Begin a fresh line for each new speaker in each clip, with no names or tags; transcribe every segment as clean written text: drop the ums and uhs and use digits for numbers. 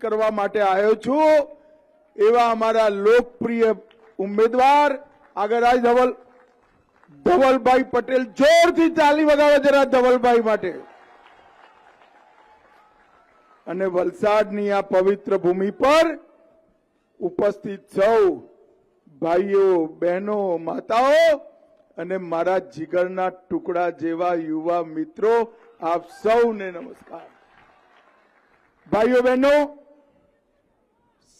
કરવા માટે આવ્યો છું એવા અમારા લોકપ્રિય ઉમેદવાર આગળ આજ ધવલભાઈ પટેલ, જોરથી તાલી વગાડો જરા ધવલભાઈ માટે. અને વલસાડની આ પવિત્ર ભૂમિ પર ઉપસ્થિત સૌ ભાઈઓ, બહેનો, માતાઓ અને મારા જીગરના ટુકડા જેવા યુવા મિત્રો, આપ સૌને નમસ્કાર. ભાઈઓ બહેનો,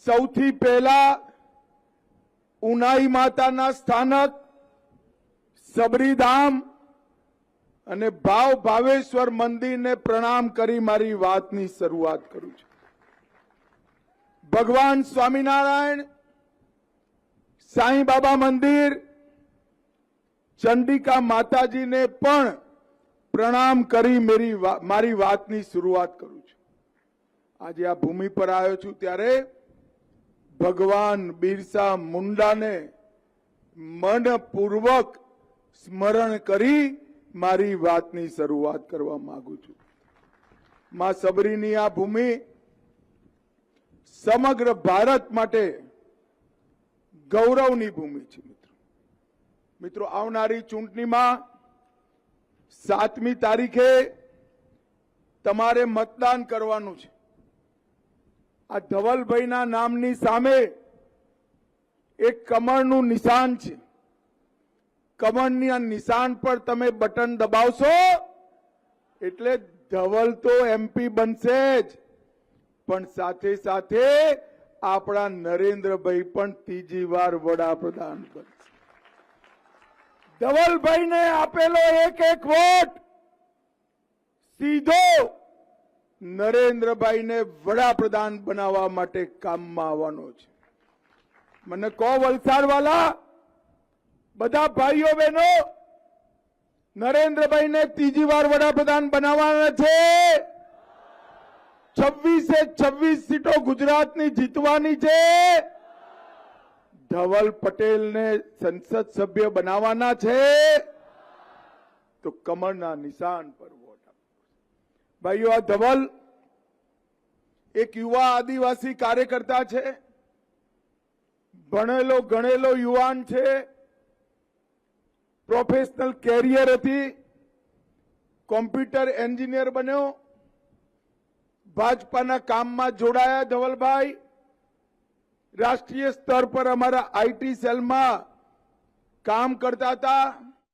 સૌથી પહેલા ઉનાઈ માતાના સ્થાનક સબરીધામ અને ભાવેશ્વર મંદિરને પ્રણામ કરી મારી વાતની શરૂઆત કરું છું. ભગવાન સ્વામિનારાયણ, સાંઈ બાબા મંદિર, ચંડિકા માતાજીને પણ પ્રણામ કરી મારી વાતની શરૂઆત કરું છું. આજે આ ભૂમિ પર આવ્યો છું ત્યારે ભગવાન બિરસા મુંડાને મનપૂર્વક સ્મરણ કરી મારી વાતની શરૂઆત કરવા માંગુ છું. માં સબરીની આ ભૂમિ સમગ્ર ભારત માટે ગૌરવની ભૂમિ છે. મિત્રો, આવનારી ચૂંટણીમાં 7મી તારીખે તમારે મતદાન કરવાનું છે. આ ધવલભાઈના નામની સામે એક કમળનું નિશાન છે. કમળના નિશાન પર તમે બટન દબાવશો એટલે ધવલ તો MP બનશે જ, પણ સાથે સાથે આપણા નરેન્દ્રભાઈ પણ ત્રીજી વાર વડાપ્રધાન બનશે. ધવલભાઈને આપેલો એક વોટ સીધો નરેન્દ્રભાઈને વડાપ્રધાન બનાવવા માટે કામમાં આવવાનો છે. મને કહો વલસાડવાલા બધા ભાઈઓ બહેનો, નરેન્દ્રભાઈને ત્રીજી વાર વડાપ્રધાન બનાવવાના છે. 26 સીટો ગુજરાતની જીતવાની છે. ધવલ પટેલને સંસદ સભ્ય બનાવવાના છે તો કમળના નિશાન પર વોટ આપો. ભાઈઓ, આ ધવલ એક યુવા આદિવાસી કાર્યકર્તા છે. ભણેલો ગણેલો યુવાન છે. પ્રોફેશનલ કેરિયર હતી. કોમ્પ્યુટર એન્જિનિયર બન્યો. ભાજપાના કામમાં જોડાયા ધવલભાઈ. રાષ્ટ્રીય સ્તર પર અમારા IT સેલમાં કામ કરતા હતા.